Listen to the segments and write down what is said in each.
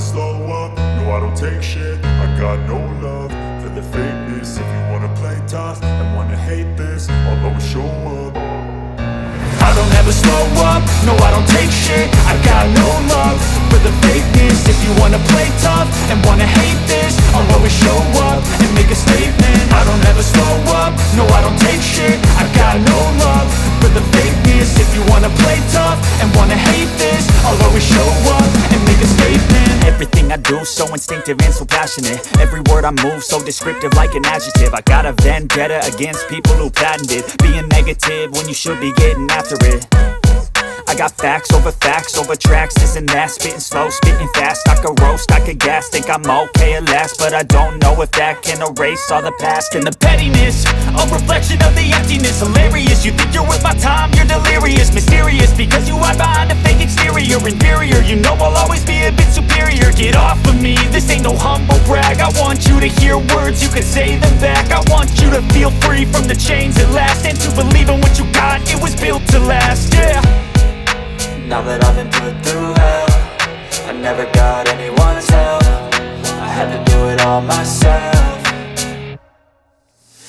slow up, no I don't take shit. I got no love for the fakeness. If you wanna play tough and wanna hate this, I'll always show up. I don't ever slow up, no I don't take shit. I got no love for the fakeness. If you wanna play tough and wanna hate this, I'll always show up and make a statement. I don't ever slow up, no I don't take shit. I got no love for the fakeness. If you wanna play tough and wanna hate this, I'll always show up and make a statement. Everything I do so instinctive and so passionate. Every word I move so descriptive like an adjective. I got a vendetta against people who patented being negative when you should be getting after it. I got facts over tracks, this and that. Spitting slow, spitting fast, I could roast, I could gas. Think I'm okay at last, but I don't know if that can erase all the past. And the pettiness, a reflection of the emptiness. Hilarious, you think you're worth my time, you're delirious. Mysterious, because you hide behind a fake exterior. Inferior, you know I'll always be a bit superior. Get off of me, this ain't no humble brag. I want you to hear words, you can say them back. I want you to feel free from the chains at last, and to believe in what you got, it was built to last, yeah. Now that I've been put through hell, I never got anyone's help. I had to do it all myself.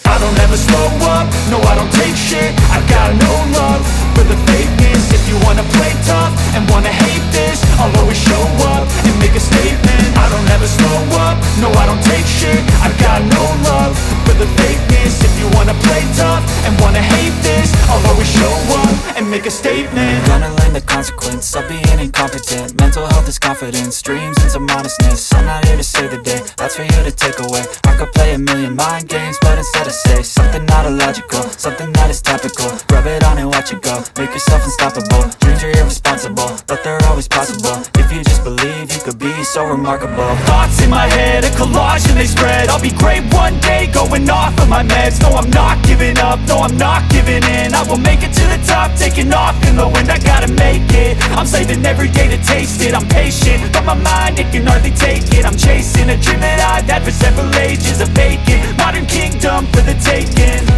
I don't ever slow up, no I don't take shit. I got no love for the fakeness. If you wanna play tough and wanna hate this, I'll always show up and make a statement. I don't ever slow up, no I don't take shit. I got no love for the fakeness. If you wanna play tough and wanna hate this, I'll always show up and make a statement. Gonna learn the consequence of being incompetent. Mental health is confidence, dreams and some modestness. I'm not here to save the day, that's for you to take away. I could play a million mind games, but instead I say something not illogical, something that is topical. Rub it on and watch it go, make yourself unstoppable. Dreams are irresponsible, but they're always possible. If you just believe, you could be so remarkable. Thoughts in my head, a collage and they spread. I'll be great one day, going off of my meds. No, I'm not giving up, no, I'm not giving in. I will make it to the top, taking off in the wind. I gotta make it, I'm saving every day to taste it. I'm patient, but my mind, it can hardly take it. I'm chasing a dream that I've had for several ages. A vacant, modern kingdom for the taking.